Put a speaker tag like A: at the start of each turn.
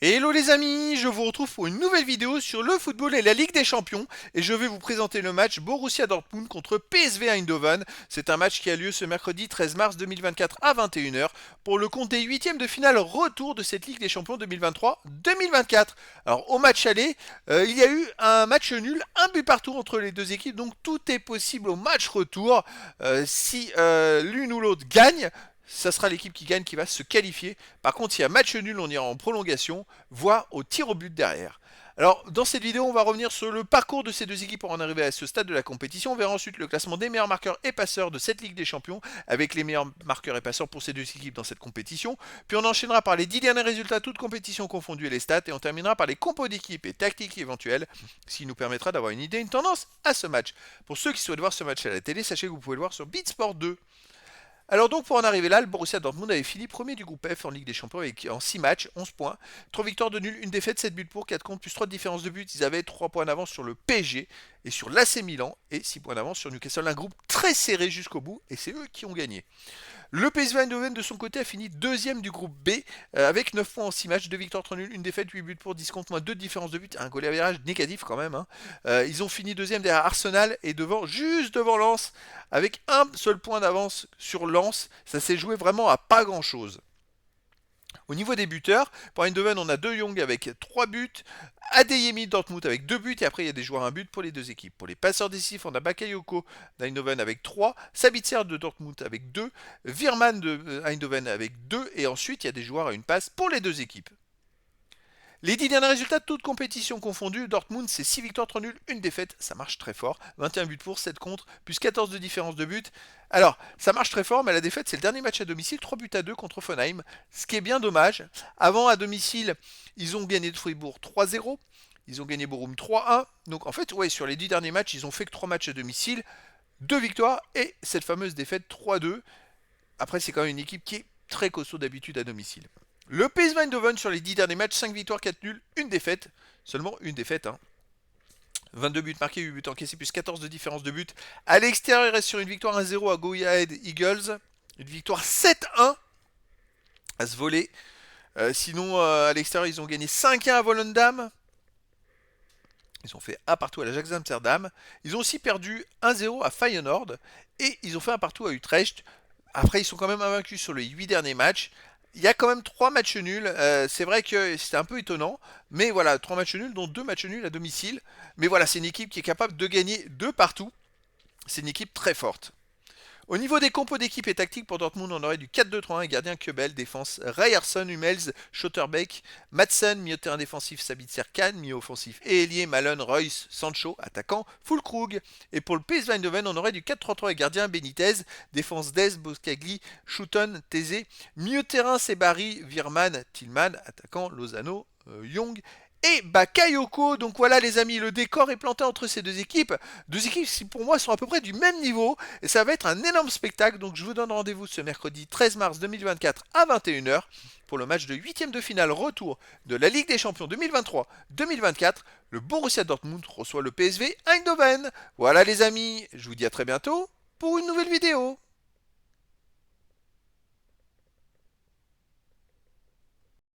A: Hello les amis, je vous retrouve pour une nouvelle vidéo sur le football et la Ligue des Champions et je vais vous présenter le match Borussia Dortmund contre PSV Eindhoven. C'est un match qui a lieu ce mercredi 13 mars 2024 à 21h pour le compte des huitièmes de finale retour de cette Ligue des Champions 2023-2024. Alors au match aller, il y a eu un match nul, un but partout entre les deux équipes, donc tout est possible au match retour. Si l'une ou l'autre gagne, ça sera l'équipe qui gagne qui va se qualifier. Par contre, s'il y a match nul, on ira en prolongation, voire au tir au but derrière. Alors, dans cette vidéo, on va revenir sur le parcours de ces deux équipes pour en arriver à ce stade de la compétition. On verra ensuite le classement des meilleurs marqueurs et passeurs de cette Ligue des Champions, avec les meilleurs marqueurs et passeurs pour ces deux équipes dans cette compétition. Puis on enchaînera par les 10 derniers résultats, toutes compétitions confondues et les stats. Et on terminera par les compos d'équipe et tactiques éventuelles, ce qui nous permettra d'avoir une idée, une tendance à ce match. Pour ceux qui souhaitent voir ce match à la télé, sachez que vous pouvez le voir sur Beatsport 2. Alors donc pour en arriver là, le Borussia Dortmund avait fini premier du groupe F en Ligue des Champions avec en 6 matchs, 11 points, 3 victoires de nul, une défaite, 7 buts pour, 4 contre, plus 3 de différence de but. Ils avaient 3 points d'avance sur le PSG et sur l'AC Milan et 6 points d'avance sur Newcastle. Un groupe très serré jusqu'au bout et c'est eux qui ont gagné. Le PSV Eindhoven de son côté a fini deuxième du groupe B avec 9 points en 6 matchs, 2 victoires, 3 nuls, une défaite, 8 buts pour, 10 contre, moins 2 de différence de but, un goal average négatif quand même. Ils ont fini deuxième derrière Arsenal et juste devant Lens avec un seul point d'avance sur Lens. Ça s'est joué vraiment à pas grand chose. Au niveau des buteurs, pour Eindhoven, on a De Jong avec 3 buts, Adeyemi Dortmund avec 2 buts, et après il y a des joueurs à 1 but pour les deux équipes. Pour les passeurs décisifs, on a Bakayoko d'Eindhoven avec 3, Sabitzer de Dortmund avec 2, Virman de Eindhoven avec 2, et ensuite il y a des joueurs à une passe pour les deux équipes. Les 10 derniers résultats, toutes compétitions confondues, Dortmund c'est 6 victoires, 3 nuls, une défaite, ça marche très fort. 21 buts pour, 7 contre, plus 14 de différence de but. Alors, ça marche très fort, mais la défaite c'est le dernier match à domicile, 3 buts à 2 contre Offenheim, ce qui est bien dommage. Avant, à domicile, ils ont gagné de Fribourg 3-0, ils ont gagné Bochum 3-1. Donc en fait, ouais, sur les 10 derniers matchs, ils ont fait que 3 matchs à domicile, 2 victoires et cette fameuse défaite 3-2. Après, c'est quand même une équipe qui est très costaud d'habitude à domicile. Le PSV Eindhoven sur les 10 derniers matchs, 5 victoires, 4 nuls, une défaite. Seulement une défaite. 22 buts marqués, 8 buts encaissés, plus 14 de différence de but. À l'extérieur, il reste sur une victoire 1-0 à Go Ahead Eagles. Une victoire 7-1 à se voler. Sinon, à l'extérieur, ils ont gagné 5-1 à Volendam. Ils ont fait 1 partout à l'Ajax Amsterdam. Ils ont aussi perdu 1-0 à Feyenoord. Et ils ont fait 1 partout à Utrecht. Après, ils sont quand même invaincus sur les 8 derniers matchs. Il y a quand même 3 matchs nuls. C'est vrai que c'était un peu étonnant. Mais voilà, 3 matchs nuls, dont 2 matchs nuls à domicile. Mais voilà, c'est une équipe qui est capable de gagner de partout. C'est une équipe très forte. Au niveau des compos d'équipe et tactique pour Dortmund, on aurait du 4-2-3-1, gardien Kebel, défense Ryerson, Hummels, Schotterbeck, Madsen, milieu de terrain défensif Sabitzer Kahn, milieu offensif et ailier Malone, Royce, Sancho, attaquant Füllkrug. Et pour le PSV Eindhoven, on aurait du 4-3-3 et gardien Benitez, défense Dez, Boskagli, Schuton, Thésée, milieu de terrain Sebari, Virman, Tillman, attaquant Lozano, Young et Bakayoko. Donc voilà les amis, le décor est planté entre ces deux équipes. Deux équipes qui pour moi sont à peu près du même niveau. Et ça va être un énorme spectacle. Donc je vous donne rendez-vous ce mercredi 13 mars 2024 à 21h pour le match de huitième de finale retour de la Ligue des Champions 2023-2024. Le Borussia Dortmund reçoit le PSV Eindhoven. Voilà les amis, je vous dis à très bientôt pour une nouvelle vidéo.